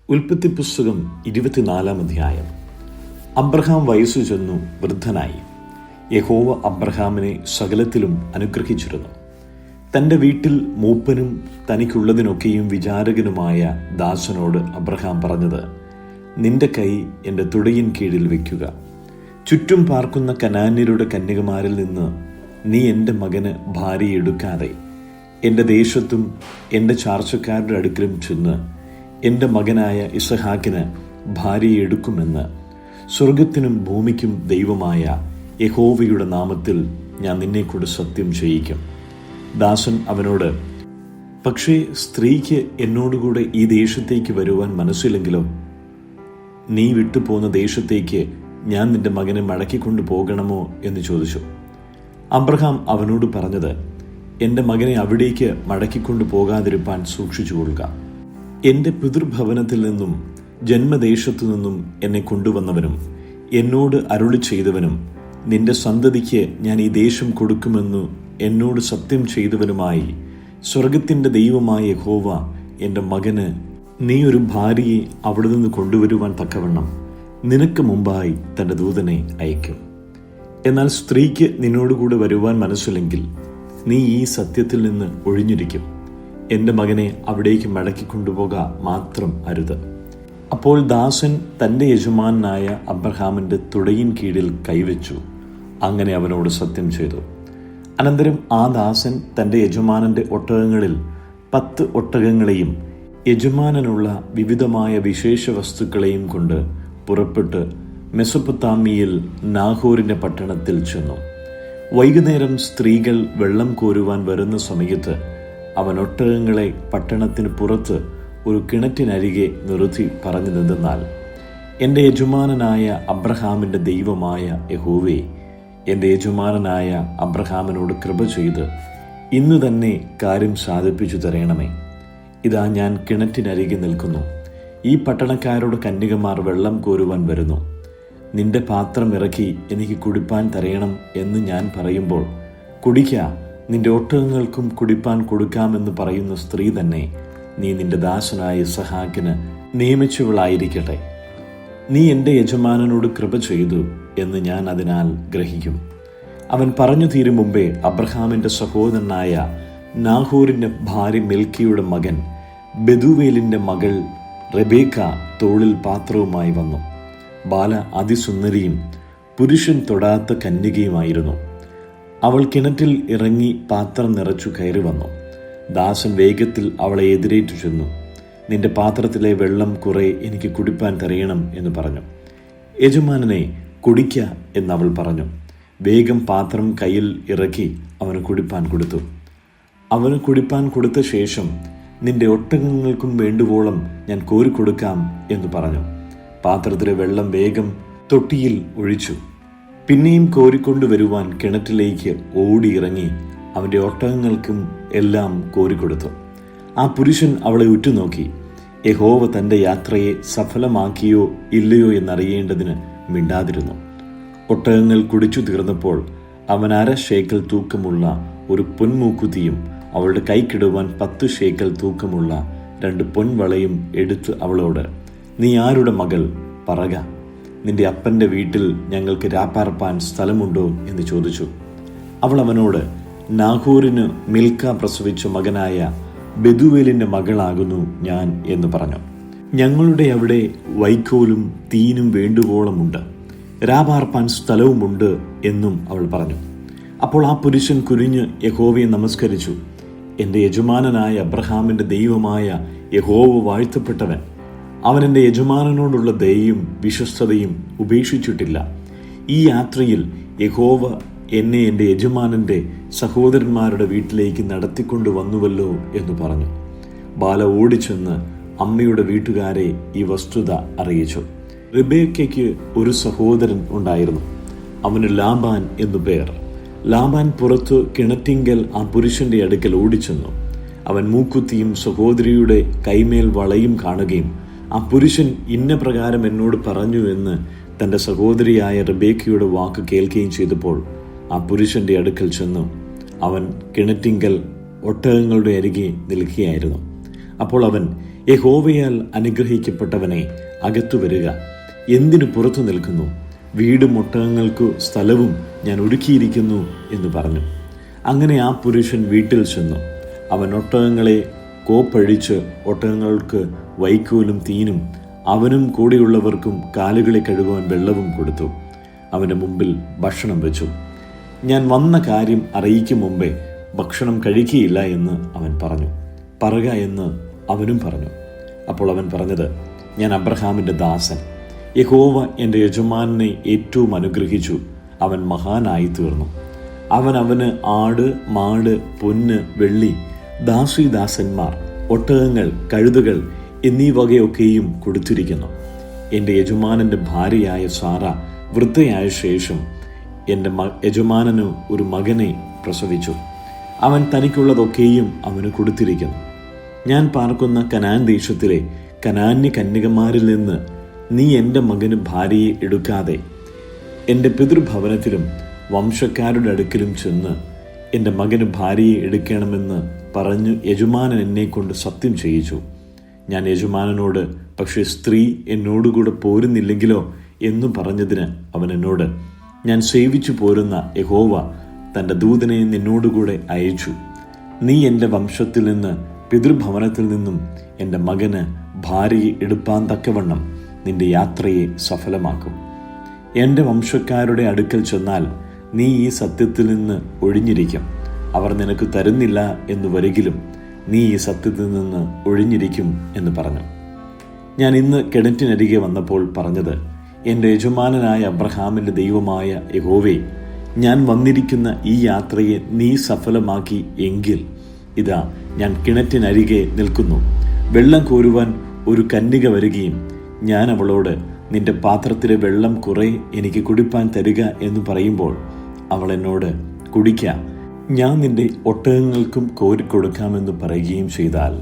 ഉൽപ്പത്തി പുസ്തകം 24 അധ്യായം. അബ്രഹാം വയസ്സു ചെന്നു വൃദ്ധനായി. യഹോവ അബ്രഹാമിനെ സകലത്തിലും അനുഗ്രഹിച്ചിരുന്നു. തൻ്റെ വീട്ടിൽ മൂപ്പനും തനിക്കുള്ളതിനൊക്കെയും വിചാരകനുമായ ദാസനോട് അബ്രഹാം പറഞ്ഞത്, നിന്റെ കൈ എൻ്റെ തുടയിൻ കീഴിൽ വയ്ക്കുക. ചുറ്റും പാർക്കുന്ന കനാന്യരുടെ കന്യകമാരിൽ നിന്ന് നീ എൻ്റെ മകന് ഭാര്യയെ എടുക്കാതെ എൻ്റെ ദേശത്തും എൻ്റെ ചാർച്ചക്കാരുടെ അടുക്കലും ചെന്ന് എൻ്റെ മകനായ ഇസഹാക്കിന് ഭാര്യയെ എടുക്കുമെന്ന് സ്വർഗത്തിനും ഭൂമിക്കും ദൈവമായ യഹോവയുടെ നാമത്തിൽ ഞാൻ നിന്നെക്കൊണ്ട് സത്യം ചെയ്യിക്കും. ദാസൻ അവനോട്, പക്ഷേ സ്ത്രീക്ക് എന്നോടുകൂടെ ഈ ദേശത്തേക്ക് വരുവാൻ മനസ്സില്ലെങ്കിലോ? നീ വിട്ടുപോകുന്ന ദേശത്തേക്ക് ഞാൻ നിന്റെ മകനെ മടക്കിക്കൊണ്ടു പോകണമോ എന്ന് ചോദിച്ചു. അബ്രഹാം അവനോട് പറഞ്ഞത്, എൻ്റെ മകനെ അവിടേക്ക് മടക്കിക്കൊണ്ടു പോകാതിരിപ്പാൻ സൂക്ഷിച്ചുകൊള്ളുക. എൻ്റെ പിതൃഭവനത്തിൽ നിന്നും ജന്മദേശത്തു നിന്നും എന്നെ കൊണ്ടുവന്നവനും എന്നോട് അരുളി ചെയ്തവനും നിന്റെ സന്തതിക്ക് ഞാൻ ഈ ദേശം കൊടുക്കുമെന്നു എന്നോട് സത്യം ചെയ്തവനുമായി സ്വർഗത്തിൻ്റെ ദൈവമായ യഹോവ എൻ്റെ മകന് നീ ഒരു ഭാര്യയെ അവിടെ നിന്ന് കൊണ്ടുവരുവാൻ തക്കവണ്ണം നിനക്ക് മുമ്പായി തൻ്റെ ദൂതനെ അയക്കും. എന്നാൽ സ്ത്രീക്ക് നിന്നോടുകൂടെ വരുവാൻ മനസ്സില്ലെങ്കിൽ നീ ഈ സത്യത്തിൽ നിന്ന് ഒഴിഞ്ഞിരിക്കും. എൻ്റെ മകനെ അവിടേക്ക് മടക്കിക്കൊണ്ടുപോക മാത്രം അരുത്. അപ്പോൾ ദാസൻ തൻ്റെ യജമാനായ അബ്രഹാമിൻ്റെ തുടയിൻ കീഴിൽ കൈവച്ചു. അങ്ങനെ അവനോട് സത്യം ചെയ്തു. അനന്തരം ആ ദാസൻ തൻ്റെ യജമാനൻ്റെ ഒട്ടകങ്ങളിൽ 10 ഒട്ടകങ്ങളെയും യജമാനനുള്ള വിവിധമായ വിശേഷ വസ്തുക്കളെയും കൊണ്ട് പുറപ്പെട്ട് മെസൊപ്പൊത്താമിയിൽ നാഹോരിൻ്റെ പട്ടണത്തിൽ ചെന്നു. വൈകുന്നേരം സ്ത്രീകൾ വെള്ളം കോരുവാൻ വരുന്ന സമയത്ത് അവൻ ഒട്ടകങ്ങളെ പട്ടണത്തിന് പുറത്ത് ഒരു കിണറ്റിനരികെ നിർത്തി പറഞ്ഞു നിന്നാൽ, എൻ്റെ യജമാനനായ അബ്രഹാമിൻ്റെ ദൈവമായ യഹോവേ, എൻ്റെ യജമാനനായ അബ്രഹാമിനോട് കൃപ ചെയ്ത് ഇന്ന് തന്നെ കാര്യം സാധിപ്പിച്ചു തരണമേ. ഇതാ ഞാൻ കിണറ്റിനരികെ നിൽക്കുന്നു. ഈ പട്ടണക്കാരുടെ കന്യകമാർ വെള്ളം കോരുവാൻ വരുന്നു. നിന്റെ പാത്രം ഇറക്കി എനിക്ക് കുടിപ്പാൻ തരയണം എന്ന് ഞാൻ പറയുമ്പോൾ, കുടിക്ക, നിന്റെ ഒട്ടകങ്ങൾക്കും കുടിപ്പാൻ കൊടുക്കാമെന്ന് പറയുന്ന സ്ത്രീ തന്നെ നീ നിന്റെ ദാസനായ ഇസഹാക്കിന് നിയമിച്ചവളായിരിക്കട്ടെ. നീ എൻ്റെ യജമാനനോട് കൃപ ചെയ്തു എന്ന് ഞാൻ അതിനാൽ ഗ്രഹിക്കും. അവൻ പറഞ്ഞു തീരും മുമ്പേ അബ്രഹാമിൻ്റെ സഹോദരനായ നാഹോരിൻ്റെ ഭാര്യ മിൽക്കിയുടെ മകൻ ബെഥൂവേലിൻ്റെ മകൾ റെബേക്ക തോളിൽ പാത്രവുമായി വന്നു. ബാല അതിസുന്ദരിയും പുരുഷൻ തൊടാത്ത കന്യകയുമായിരുന്നു. അവൾ കിണറ്റിൽ ഇറങ്ങി പാത്രം നിറച്ചു കയറി വന്നു. ദാസൻ വേഗത്തിൽ അവളെ എതിരേറ്റു ചെന്നു. നിന്റെ പാത്രത്തിലെ വെള്ളം കുറെ എനിക്ക് കുടിപ്പാൻ തരയണം എന്ന് പറഞ്ഞു. യജമാനനെ, കുടിക്ക എന്നവൾ പറഞ്ഞു. വേഗം പാത്രം കയ്യിൽ ഇറക്കി അവന് കുടിപ്പാൻ കൊടുത്തു. അവന് കുടിപ്പാൻ കൊടുത്ത ശേഷം, നിന്റെ ഒട്ടകങ്ങൾക്കും വേണ്ടുവോളം ഞാൻ കോരിക്കൊടുക്കാം എന്ന് പറഞ്ഞു. പാത്രത്തിലെ വെള്ളം വേഗം തൊട്ടിയിൽ ഒഴിച്ചു. പിന്നെയും കോരിക്കൊണ്ടുവരുവാൻ കിണറ്റിലേക്ക് ഓടിയിറങ്ങി അവൻ്റെ ഒട്ടകങ്ങൾക്കും എല്ലാം കോരിക്കൊടുത്തു. ആ പുരുഷൻ അവളെ ഉറ്റുനോക്കി. യഹോവ തൻ്റെ യാത്രയെ സഫലമാക്കിയോ ഇല്ലയോ എന്നറിയേണ്ടതിന് മിണ്ടാതിരുന്നു. ഒട്ടകങ്ങൾ കുടിച്ചു തീർന്നപ്പോൾ അവൻ 1/2 ശേക്കൽ തൂക്കമുള്ള ഒരു പൊന്മൂക്കുത്തിയും അവളുടെ കൈക്കിടുവാൻ 10 ശേക്കൽ തൂക്കമുള്ള 2 പൊൻവളയും എടുത്ത് അവളോട്, നീ ആരുടെ മകൾ? പറക, നിന്റെ അപ്പൻ്റെ വീട്ടിൽ ഞങ്ങൾക്ക് രാപ്പാർപ്പാൻ സ്ഥലമുണ്ടോ എന്ന് ചോദിച്ചു. അവൾ അവനോട്, നാഹോരിന് മിൽക്ക പ്രസവിച്ച മകനായ ബെഥൂവേലിൻ്റെ മകളാകുന്നു ഞാൻ എന്ന് പറഞ്ഞു. ഞങ്ങളുടെ അവിടെ വൈക്കോലും തീനും വേണ്ടുവോളമുണ്ട്, രാപാർപ്പാൻ സ്ഥലവുമുണ്ട് എന്നും അവൾ പറഞ്ഞു. അപ്പോൾ ആ പുരുഷൻ കുനിഞ്ഞ് യഹോവയെ നമസ്കരിച്ചു. എൻ്റെ യജമാനനായ അബ്രഹാമിൻ്റെ ദൈവമായ യഹോവ വാഴ്ത്തപ്പെട്ടവൻ. അവൻ എൻ്റെ യജമാനനോടുള്ള ദയയും വിശ്വസ്തതയും ഉപേക്ഷിച്ചിട്ടില്ല. ഈ യാത്രയിൽ യഹോവ എന്നെ എൻ്റെ യജമാനൻ്റെ സഹോദരന്മാരുടെ വീട്ടിലേക്ക് നടത്തിക്കൊണ്ടു വന്നുവല്ലോ എന്ന് പറഞ്ഞു. ബാല ഓടിച്ചെന്ന് അമ്മയുടെ വീട്ടുകാരെ ഈ വസ്തുത അറിയിച്ചു. റിബേക്കയ്ക്ക് ഒരു സഹോദരൻ ഉണ്ടായിരുന്നു. അവന് ലാബാൻ എന്നു പേർ. ലാബാൻ പുറത്തു കിണറ്റിങ്കൽ ആ പുരുഷന്റെ അടുക്കൽ ഓടിച്ചെന്നു. അവൻ മൂക്കുത്തിയും സഹോദരിയുടെ കൈമേൽ വളയും കാണുകയും ആ പുരുഷൻ ഇന്ന പ്രകാരം എന്നോട് പറഞ്ഞു എന്ന് തൻ്റെ സഹോദരിയായ റിബേക്കയുടെ വാക്ക് കേൾക്കുകയും ചെയ്തപ്പോൾ ആ പുരുഷന്റെ അടുക്കൽ ചെന്നു അവൻ കിണറ്റിങ്കൽ ഒട്ടകങ്ങളുടെ അരികെ നിൽക്കുകയായിരുന്നു. അപ്പോൾ അവൻ, യഹോവയാൽ അനുഗ്രഹിക്കപ്പെട്ടവനെ, അകത്തു വരിക, എന്തിനു പുറത്തു നിൽക്കുന്നു? വീടും ഒട്ടകങ്ങൾക്കു സ്ഥലവും ഞാൻ ഒരുക്കിയിരിക്കുന്നു എന്ന് പറഞ്ഞു. അങ്ങനെ ആ പുരുഷൻ വീട്ടിൽ ചെന്നു. അവൻ ഒട്ടകങ്ങളെ കോപ്പഴിച്ച് ഒട്ടകങ്ങൾക്ക് വൈക്കോലും തീനും അവനും കൂടെയുള്ളവർക്കും കാലുകളെ കഴുകുവാൻ വെള്ളവും കൊടുത്തു. അവൻ്റെ മുമ്പിൽ ഭക്ഷണം വെച്ചു. ഞാൻ വന്ന കാര്യം അറിയിക്കും മുമ്പേ ഭക്ഷണം കഴിക്കുകയില്ല എന്ന് അവൻ പറഞ്ഞു. പറക എന്ന് അവനും പറഞ്ഞു. അപ്പോൾ അവൻ പറഞ്ഞത്, ഞാൻ അബ്രഹാമിൻ്റെ ദാസൻ. യഹോവ എൻ്റെ യജമാനനെ ഏറ്റവും അനുഗ്രഹിച്ചു. അവൻ മഹാനായി തീർന്നു. അവന് ആട്, മാട്, പൊന്ന്, വെള്ളി, ദാസീദാസന്മാർ, ഒട്ടകങ്ങൾ, കഴുതുകൾ എന്നീ വകയൊക്കെയും കൊടുത്തിരിക്കുന്നു. എൻ്റെ യജമാനൻ്റെ ഭാര്യയായ സാറ വൃദ്ധയായ ശേഷം എൻ്റെ യജമാനന് ഒരു മകനെ പ്രസവിച്ചു. അവൻ തനിക്കുള്ളതൊക്കെയും അവന് കൊടുത്തിരിക്കുന്നു. ഞാൻ പാർക്കുന്ന കനാൻ ദേശത്തിലെ കനാന്യ കന്യകമാരിൽ നിന്ന് നീ എൻ്റെ മകന് ഭാര്യയെ എടുക്കാതെ എൻ്റെ പിതൃഭവനത്തിലും വംശക്കാരുടെ അടുക്കലും ചെന്ന് എൻ്റെ മകന് ഭാര്യയെ എടുക്കണമെന്ന് പറഞ്ഞു യജമാനൻ എന്നെക്കൊണ്ട് സത്യം ചെയ്യിച്ചു. ഞാൻ യജമാനനോട്, പക്ഷേ സ്ത്രീ എന്നോടുകൂടെ പോരുന്നില്ലെങ്കിലോ എന്നു പറഞ്ഞതിന് അവൻ എന്നോട്, ഞാൻ സേവിച്ചു പോരുന്ന യഹോവ തൻ്റെ ദൂതനെ നിന്നോടുകൂടെ അയച്ചു. നീ എൻ്റെ വംശത്തിൽ നിന്ന്, പിതൃഭവനത്തിൽ നിന്നും എൻ്റെ മകന് ഭാര്യയെ എടുപ്പാൻ തക്കവണ്ണം നിന്റെ യാത്രയെ സഫലമാക്കും. എൻ്റെ വംശക്കാരുടെ അടുക്കൽ ചെന്നാൽ നീ ഈ സത്യത്തിൽ നിന്ന് ഒഴിഞ്ഞിരിക്കും. അവർ നിനക്ക് തരുന്നില്ല എന്ന് വരികിലും നീ ഈ സത്യത്തിൽ നിന്ന് ഒഴിഞ്ഞിരിക്കും എന്ന് പറഞ്ഞു. ഞാൻ ഇന്ന് കിണറ്റിനരികെ വന്നപ്പോൾ പറഞ്ഞത്, എൻ്റെ യജമാനനായ അബ്രഹാമിൻ്റെ ദൈവമായ യഹോവേ, ഞാൻ വന്നിരിക്കുന്ന ഈ യാത്രയെ നീ സഫലമാക്കി എങ്കിൽ ഇതാ ഞാൻ കിണറ്റിനരികെ നിൽക്കുന്നു. വെള്ളം കോരുവാൻ ഒരു കന്യക വരികയും ഞാൻ അവളോട്, നിന്റെ പാത്രത്തിലെ വെള്ളം കുറെ എനിക്ക് കുടിപ്പാൻ തരിക എന്ന് പറയുമ്പോൾ അവൾ എന്നോട്, കുടിക്ക, ഞാൻ നിന്റെ ഒട്ടകങ്ങൾക്കും കോരിക്കൊടുക്കാമെന്ന് പറയുകയും ചെയ്താൽ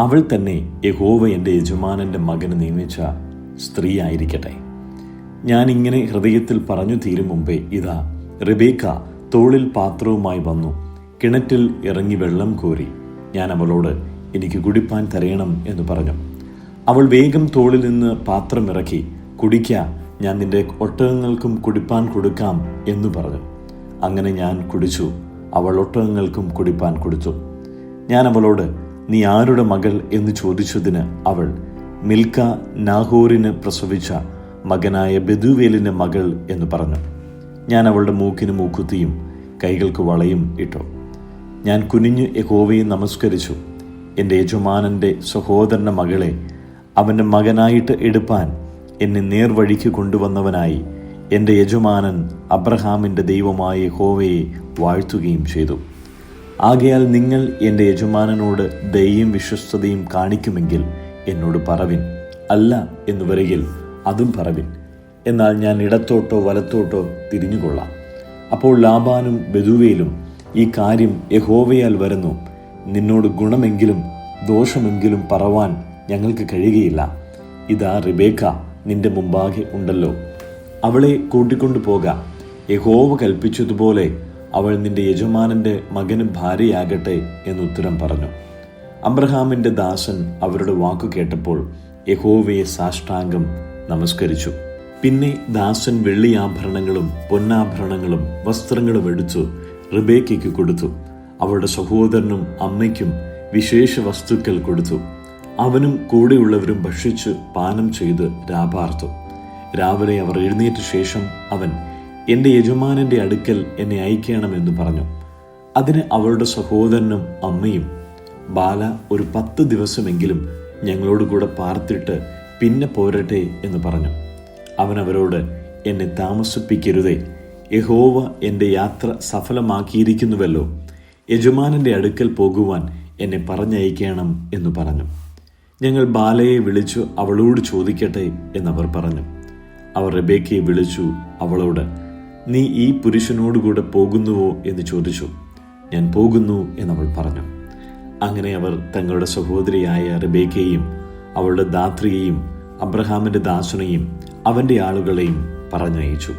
അവൾ തന്നെ യഹോവ എൻ്റെ യജമാനൻ്റെ മകന് നിയമിച്ച സ്ത്രീ ആയിരിക്കട്ടെ. ഞാൻ ഇങ്ങനെ ഹൃദയത്തിൽ പറഞ്ഞു തീരും മുമ്പേ ഇതാ റിബേക്ക തോളിൽ പാത്രവുമായി വന്നു. കിണറ്റിൽ ഇറങ്ങി വെള്ളം കോരി. ഞാൻ അവളോട്, എനിക്ക് കുടിപ്പാൻ തരയണം എന്ന് പറഞ്ഞു. അവൾ വേഗം തോളിൽ നിന്ന് പാത്രം ഇറക്കി, കുടിക്ക, ഞാൻ നിന്റെ ഒട്ടകങ്ങൾക്കും കുടിപ്പാൻ കൊടുക്കാം എന്ന് പറഞ്ഞു. അങ്ങനെ ഞാൻ കുടിച്ചു. അവൾ ഒട്ടകങ്ങൾക്കും കുടിപ്പാൻ കൊടുത്തു. ഞാൻ അവളോട്, നീ ആരുടെ മകൾ എന്ന് ചോദിച്ചതിന് അവൾ, മിൽക്ക നാഹോറിന് പ്രസവിച്ച മകനായ ബെഥൂവേലിൻ്റെ മകൾ എന്ന് പറഞ്ഞു. ഞാൻ അവളുടെ മൂക്കിന് മൂക്കുത്തിയും കൈകൾക്ക് വളയും ഇട്ടു. ഞാൻ കുനിഞ്ഞ് യഹോവയെ നമസ്കരിച്ചു. എൻ്റെ യജമാനൻ്റെ സഹോദരൻ്റെ മകളെ അവൻ്റെ മകനായിട്ട് എടുപ്പാൻ എന്നെ നേർവഴിക്ക് കൊണ്ടുവന്നവനായി എൻ്റെ യജമാനൻ അബ്രഹാമിൻ്റെ ദൈവമായ യഹോവയെ വാഴ്ത്തുകയും ചെയ്തു. ആകയാൽ നിങ്ങൾ എൻ്റെ യജമാനനോട് ദയയും വിശ്വസ്തതയും കാണിക്കുമെങ്കിൽ എന്നോട് പറവിൻ, അല്ല എന്ന് വരികിൽ അതും പറവിൻ. എന്നാൽ ഞാൻ ഇടത്തോട്ടോ വലത്തോട്ടോ തിരിഞ്ഞുകൊള്ളാം. അപ്പോൾ ലാബാനും ബെഥൂവേലും, ഈ കാര്യം യഹോവയാൽ വരുന്നു, നിന്നോട് ഗുണമെങ്കിലും ദോഷമെങ്കിലും പറവാൻ ഞങ്ങൾക്ക് കഴിയുകയില്ല. ഇതാ റിബേക്ക നിന്റെ മുമ്പാകെ ഉണ്ടല്ലോ, അവളെ കൂട്ടിക്കൊണ്ടു പോകാം. യഹോവ കൽപ്പിച്ചതുപോലെ അവൾ നിന്റെ യജമാനന്റെ മകന് ഭാര്യയാകട്ടെ എന്ന് ഉത്തരം പറഞ്ഞു. അബ്രഹാമിന്റെ ദാസൻ അവരുടെ വാക്കു കേട്ടപ്പോൾ യഹോവയെ സാഷ്ടാംഗം നമസ്കരിച്ചു. പിന്നെ ദാസൻ വെള്ളിയാഭരണങ്ങളും പൊന്നാഭരണങ്ങളും വസ്ത്രങ്ങളും എടുത്തു റിബേക്കയ്ക്ക് കൊടുത്തു. അവളുടെ സഹോദരനും അമ്മയ്ക്കും വിശേഷ വസ്തുക്കൾ കൊടുത്തു. അവനും കൂടെയുള്ളവരും ഭക്ഷിച്ച് പാനം ചെയ്ത് രാപാർത്തു. രാവിലെ അവർ എഴുന്നേറ്റ ശേഷം അവൻ, എൻ്റെ യജമാനന്റെ അടുക്കൽ എന്നെ അയക്കണമെന്ന് പറഞ്ഞു. അതിന് അവളുടെ സഹോദരനും അമ്മയും, ബാല ഒരു 10 ദിവസമെങ്കിലും ഞങ്ങളോട് കൂടെ പാർത്തിട്ട് പിന്നെ പോരട്ടെ എന്ന് പറഞ്ഞു. അവൻ അവരോട്, എന്നെ താമസിപ്പിക്കരുതേ, യഹോവ എൻ്റെ യാത്ര സഫലമാക്കിയിരിക്കുന്നുവല്ലോ, യജമാനന്റെ അടുക്കൽ പോകുവാൻ എന്നെ പറഞ്ഞയക്കണം എന്ന് പറഞ്ഞു. ഞങ്ങൾ ബാലയെ വിളിച്ചു അവളോട് ചോദിക്കട്ടെ എന്നവർ പറഞ്ഞു. അവർ റിബേക്കയെ വിളിച്ചു അവളോട്, നീ ഈ പുരുഷനോടുകൂടെ പോകുന്നുവോ എന്ന് ചോദിച്ചു. ഞാൻ പോകുന്നു എന്നവൾ പറഞ്ഞു. അങ്ങനെ അവർ തങ്ങളുടെ സഹോദരിയായ റിബേക്കയെയും അവളുടെ ധാത്രിയെയും അബ്രഹാമിന്റെ ദാസനെയും അവന്റെ ആളുകളെയും പറഞ്ഞയച്ചു.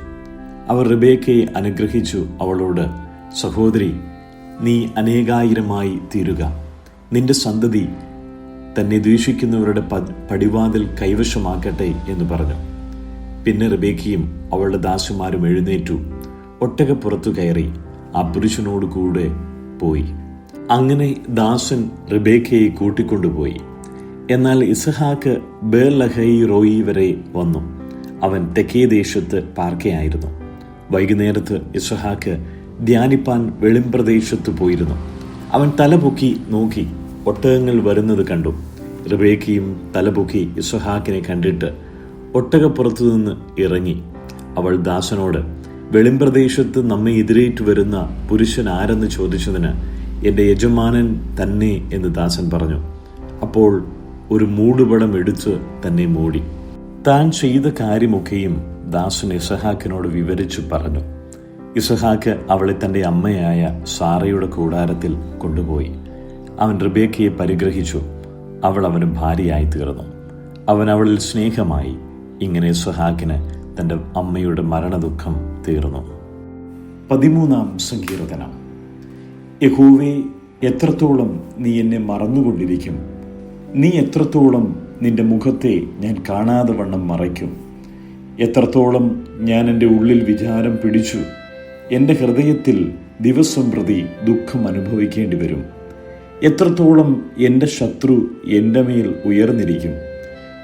അവർ റിബേക്കയെ അനുഗ്രഹിച്ചു അവളോട്, സഹോദരി, നീ അനേകായിരമായി തീരുക, നിന്റെ സന്തതി തന്നെ ദ്വേഷിക്കുന്നവരുടെ പടിവാതിൽ കൈവശമാക്കട്ടെ എന്ന് പറഞ്ഞു. പിന്നെ റിബേക്കയും അവളുടെ ദാസിമാരും എഴുന്നേറ്റു ഒട്ടകപ്പുറത്തു കയറി ആ പുരുഷനോട് കൂടെ പോയി. അങ്ങനെ ദാസൻ റിബേക്കയെ കൂട്ടിക്കൊണ്ടുപോയി. എന്നാൽ ഇസഹാക്ക് ബേർലഹൈറോയി വരെ വന്നു. അവൻ തെക്കേ ദേശത്ത് പാർക്കയായിരുന്നു. വൈകുന്നേരത്ത് ഇസഹാക്ക് ധ്യാനിപ്പാൻ വെളിമ്പ്രദേശത്ത് പോയിരുന്നു. അവൻ തലപൊക്കി നോക്കി ഒട്ടകങ്ങൾ വരുന്നത് കണ്ടു. റിബേക്കയും തലപൊക്കി ഇസഹാക്കിനെ കണ്ടിട്ട് ഒട്ടകപ്പുറത്തു നിന്ന് ഇറങ്ങി. അവൾ ദാസനോട്, വെളിമ്പ്രദേശത്ത് നമ്മെ എതിരേറ്റു വരുന്ന പുരുഷൻ ആരെന്ന് ചോദിച്ചതിന്, എൻ്റെ യജമാനൻ തന്നെ എന്ന് ദാസൻ പറഞ്ഞു. അപ്പോൾ ഒരു മൂടുപടം എടുത്ത് തന്നെ മൂടി. താൻ ചെയ്ത കാര്യമൊക്കെയും ദാസൻ ഇസഹാക്കിനോട് വിവരിച്ചു പറഞ്ഞു. ഇസഹാക്ക് അവളെ തൻ്റെ അമ്മയായ സാറയുടെ കൂടാരത്തിൽ കൊണ്ടുപോയി. അവൻ റിബേക്കയെ പരിഗ്രഹിച്ചു. അവൾ അവന് ഭാര്യയായി തീർന്നു. അവൻ അവളിൽ സ്നേഹമായി. ഇങ്ങനെ ഇസഹാക്കിന് തൻ്റെ അമ്മയുടെ മരണദുഃഖം തീർന്നു. 13-ാം സങ്കീർത്തനം. യഹോവേ, എത്രത്തോളം നീ എന്നെ മറന്നുകൊണ്ടിരിക്കും? നീ എത്രത്തോളം നിന്റെ മുഖത്തെ ഞാൻ കാണാതെ വണ്ണം മറയ്ക്കും? എത്രത്തോളം ഞാൻ എൻ്റെ ഉള്ളിൽ വിചാരം പിടിച്ചു. എൻ്റെ ഹൃദയത്തിൽ ദിവസം പ്രതി ദുഃഖം അനുഭവിക്കേണ്ടി വരും. എത്രത്തോളം എൻ്റെ ശത്രു എൻ്റെ മേൽ ഉയർന്നിരിക്കും.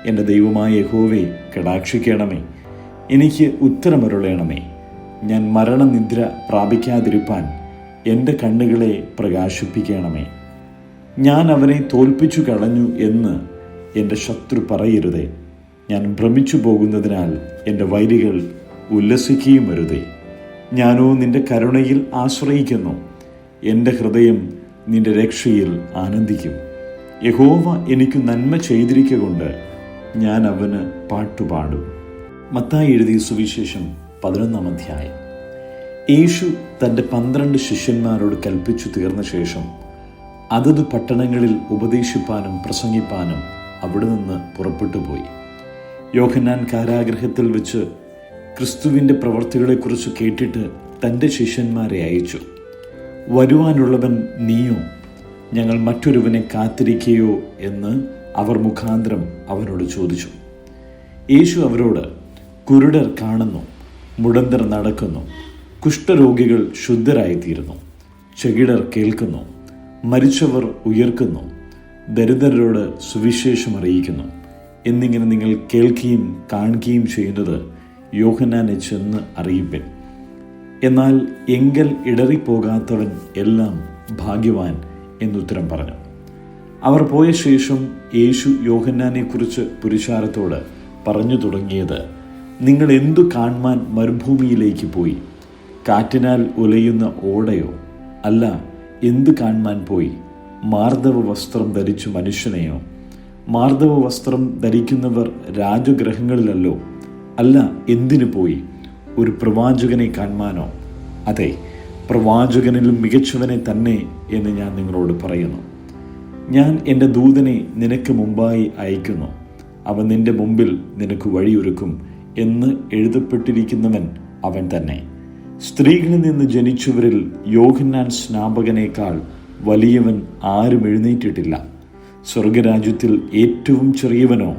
എൻ്റെ ദൈവമായ യഹോവേ, കടാക്ഷിക്കണമേ, എനിക്ക് ഉത്തരമരുളേണമേ. ഞാൻ മരണനിദ്ര പ്രാപിക്കാതിരിപ്പാൻ എൻ്റെ കണ്ണുകളെ പ്രകാശിപ്പിക്കണമേ. ഞാൻ അവനെ തോൽപ്പിച്ചു കളഞ്ഞു എന്ന് എൻ്റെ ശത്രു പറയരുതേ. ഞാൻ ഭ്രമിച്ചു പോകുന്നതിനാൽ എൻ്റെ വൈരികൾ ഉല്ലസിക്കുകയും വരുതേ. ഞാനോ നിന്റെ കരുണയിൽ ആശ്രയിക്കുന്നു. എൻ്റെ ഹൃദയം നിന്റെ രക്ഷയിൽ ആനന്ദിക്കും. യഹോവ എനിക്ക് നന്മ ചെയ്തിരിക്കൊണ്ട് ഞാൻ അവന് പാട്ടുപാടും. മത്തായി എഴുതിയ സുവിശേഷം 11-ാം അധ്യായം. യേശു തൻ്റെ 12 ശിഷ്യന്മാരോട് കൽപ്പിച്ചു തീർന്ന ശേഷം അതത് പട്ടണങ്ങളിൽ ഉപദേശിപ്പാനും പ്രസംഗിപ്പാനും അവിടെ നിന്ന് പുറപ്പെട്ടു പോയി. യോഹന്നാൻ കാരാഗൃഹത്തിൽ വെച്ച് ക്രിസ്തുവിൻ്റെ പ്രവൃത്തികളെക്കുറിച്ച് കേട്ടിട്ട് തൻ്റെ ശിഷ്യന്മാരെ അയച്ചു. വരുവാനുള്ളവൻ നീയോ? ഞങ്ങൾ മറ്റൊരുവനെ കാത്തിരിക്കുകയോ എന്ന് അവർ മുഖാന്തരം അവനോട് ചോദിച്ചു. യേശു അവരോട്, കുരുടർ കാണുന്നു, മുടന്തർ നടക്കുന്നു, കുഷ്ഠരോഗികൾ ശുദ്ധരായിത്തീരുന്നു, ചെകിടർ കേൾക്കുന്നു, മരിച്ചവർ ഉയർക്കുന്നു, ദരിദ്രരോട് സുവിശേഷം അറിയിക്കുന്നു എന്നിങ്ങനെ നിങ്ങൾ കേൾക്കുകയും കാണുകയും ചെയ്യുന്നത് യോഹന്നാനെ ചെന്ന് അറിയിപ്പൻ. എന്നാൽ എങ്കൽ ഇടറിപ്പോകാത്തവൻ എല്ലാം ഭാഗ്യവാൻ എന്നുത്തരം പറഞ്ഞു. അവർ പോയ ശേഷം യേശു യോഹന്നാനെക്കുറിച്ച് പുരുഷാരത്തോട് പറഞ്ഞു തുടങ്ങിയത്, നിങ്ങൾ എന്തു കാൺമാൻ മരുഭൂമിയിലേക്ക് പോയി? കാറ്റിനാൽ ഉലയുന്ന ഓടയോ? അല്ല, എന്ത് കാൺമാൻ പോയി? മാർദ്ദവ വസ്ത്രം ധരിച്ച മനുഷ്യനെയോ? മാർദ്ദവ വസ്ത്രം ധരിക്കുന്നവർ രാജഗൃഹങ്ങളിലല്ലോ. അല്ല, എന്തിനു പോയി? ഒരു പ്രവാചകനെ കാൺമാനോ? അതെ, പ്രവാചകനിലും മികച്ചവനെ തന്നെ എന്ന് ഞാൻ നിങ്ങളോട് പറയുന്നു. ഞാൻ എൻ്റെ ദൂതനെ നിനക്ക് മുമ്പായി അയക്കുന്നു. അവൻ നിന്റെ മുമ്പിൽ നിനക്ക് വഴിയൊരുക്കും എന്ന് എഴുതപ്പെട്ടിരിക്കുന്നവൻ അവൻ തന്നെ. സ്ത്രീകളിൽ നിന്ന് ജനിച്ചവരിൽ യോഹന്നാൻ സ്നാപകനേക്കാൾ വലിയവൻ ആരും എഴുന്നേറ്റിട്ടില്ല. സ്വർഗരാജ്യത്തിൽ ഏറ്റവും ചെറിയവനോ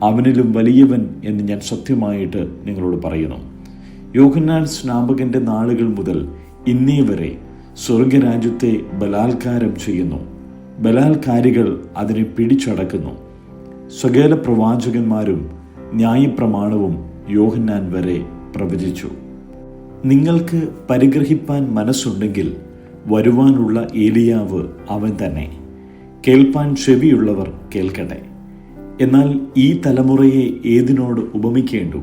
അവനിലും വലിയവൻ എന്ന് ഞാൻ സത്യമായിട്ട് നിങ്ങളോട് പറയുന്നു. യോഹന്നാൻ സ്നാപകന്റെ നാളുകൾ മുതൽ ഇന്നേ വരെ സ്വർഗരാജ്യത്തെ ബലാത്കാരം ചെയ്യുന്നു. ബലാത്കാരികൾ അതിനെ പിടിച്ചടക്കുന്നു. സകല പ്രവാചകന്മാരും ന്യായപ്രമാണവും യോഹന്നാൻ വരെ പ്രവചിച്ചു. നിങ്ങൾക്ക് പരിഗ്രഹിപ്പാൻ മനസ്സുണ്ടെങ്കിൽ വരുവാനുള്ള ഏലിയാവ് അവൻ തന്നെ. കേൾപ്പാൻ ചെവിയുള്ളവർ കേൾക്കട്ടെ. എന്നാൽ ഈ തലമുറയെ ഏതിനോട് ഉപമിക്കേണ്ടു?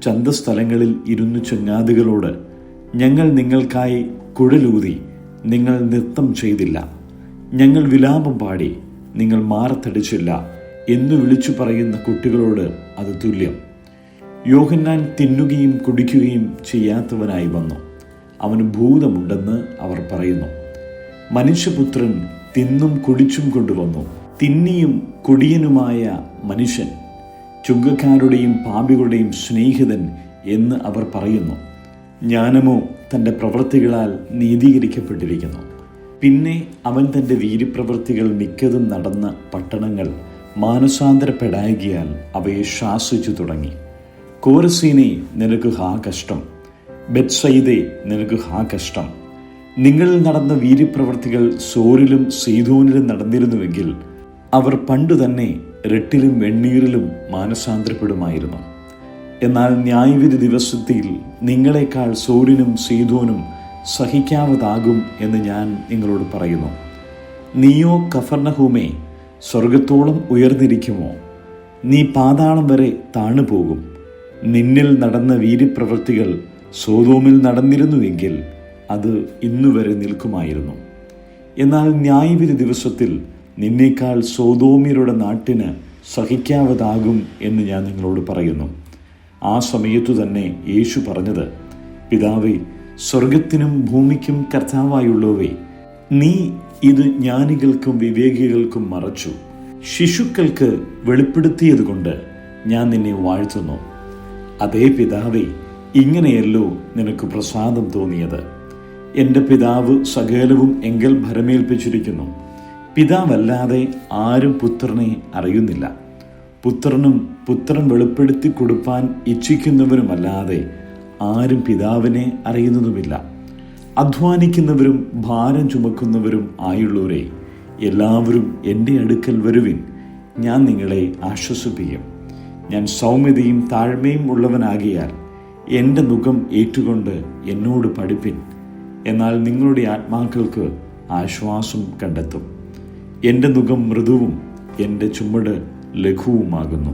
ചന്തസ്ഥലങ്ങളിൽ ഇരുന്നു ചങ്ങാതികളോട്, ഞങ്ങൾ നിങ്ങൾക്കായി കുഴലൂതി, നിങ്ങൾ നൃത്തം ചെയ്തില്ല, ഞങ്ങൾ വിലാപം പാടി, നിങ്ങൾ മാറത്തടിച്ചില്ല എന്നു വിളിച്ചു പറയുന്ന കുട്ടികളോട് അത് തുല്യം. യോഹന്നാൻ തിന്നുകയും കുടിക്കുകയും ചെയ്യാത്തവനായി വന്നു. അവന് ഭൂതമുണ്ടെന്ന് അവർ പറയുന്നു. മനുഷ്യപുത്രൻ തിന്നും കുടിച്ചും കൊണ്ടുവന്നു. തിന്നിയും കുടിയനുമായ മനുഷ്യൻ, ചുങ്കക്കാരുടെയും പാപികളുടെയും സ്നേഹിതൻ എന്ന് അവർ പറയുന്നു. ജ്ഞാനമോ തൻ്റെ പ്രവൃത്തികളാൽ നീതീകരിക്കപ്പെട്ടിരിക്കുന്നു. പിന്നെ അവൻ തൻ്റെ വീര്യപ്രവൃത്തികൾ മിക്കതും നടന്ന പട്ടണങ്ങൾ മാനസാന്തരപ്പെടായികയാൽ അവയെ ശാസിച്ചു തുടങ്ങി. കോരസീനെ, നിനക്ക് ഹാ കഷ്ടം! ബെത്സയിദേ, നിനക്ക് ഹാ കഷ്ടം! നിങ്ങളിൽ നടന്ന വീര്യപ്രവൃത്തികൾ സോരിലും സീദോനിലും നടന്നിരുന്നുവെങ്കിൽ അവർ പണ്ടുതന്നെ രട്ടിലും വെണ്ണീറിലും മാനസാന്തരപ്പെടുമായിരുന്നു. എന്നാൽ ന്യായവിധി ദിവസത്തിൽ നിങ്ങളെക്കാൾ സോരിനും സീദോനും സഹിക്കാവതാകും എന്ന് ഞാൻ നിങ്ങളോട് പറയുന്നു. നീയോ കഫർനഹൂമേ, സ്വർഗത്തോളം ഉയർന്നിരിക്കുമോ? നീ പാതാളം വരെ താണുപോകും. നിന്നിൽ നടന്ന വീര്യപ്രവൃത്തികൾ സോദോമിൽ നടന്നിരുന്നുവെങ്കിൽ അത് ഇന്നുവരെ നിൽക്കുമായിരുന്നു. എന്നാൽ ന്യായവിധി ദിവസത്തിൽ നിന്നേക്കാൾ സോദോമ്യരുടെ നാട്ടിന് സഹിക്കാവതാകും എന്ന് ഞാൻ നിങ്ങളോട് പറയുന്നു. ആ സമയത്തു തന്നെ യേശു പറഞ്ഞത്, പിതാവേ, സ്വർഗത്തിനും ഭൂമിക്കും കർത്താവായുള്ളവേ, നീ ഇത് ജ്ഞാനികൾക്കും വിവേകികൾക്കും മറച്ചു. ശിശുക്കൾക്ക് വെളിപ്പെടുത്തിയതുകൊണ്ട് ഞാൻ നിന്നെ വാഴ്ത്തുന്നു. അതേ പിതാവേ, ഇങ്ങനെയല്ലോ നിനക്ക് പ്രസാദം തോന്നിയത്. എൻ്റെ പിതാവ് സകലവും എങ്കൽ ഭരമേൽപ്പിച്ചിരിക്കുന്നു. പിതാവല്ലാതെ ആരും പുത്രനെ അറിയുന്നില്ല. പുത്രനും പുത്രൻ വെളിപ്പെടുത്തി കൊടുപ്പാൻ ഇച്ഛിക്കുന്നവരുമല്ലാതെ ആരും പിതാവിനെ അറിയുന്നതുമില്ല. അധ്വാനിക്കുന്നവരും ഭാരം ചുമക്കുന്നവരും ആയുള്ളവരെ, എല്ലാവരും എൻ്റെ അടുക്കൽ വരുവിൻ, ഞാൻ നിങ്ങളെ ആശ്വസിപ്പിക്കും. ഞാൻ സൗമ്യതയും താഴ്മയും ഉള്ളവനാകിയാൽ എൻ്റെ നുകം ഏറ്റുകൊണ്ട് എന്നോട് പഠിപ്പിൻ. എന്നാൽ നിങ്ങളുടെ ആത്മാക്കൾക്ക് ആശ്വാസം കണ്ടെത്തും. എൻ്റെ നുകം മൃദുവും എൻ്റെ ചുമട് ലഘുവുമാകുന്നു.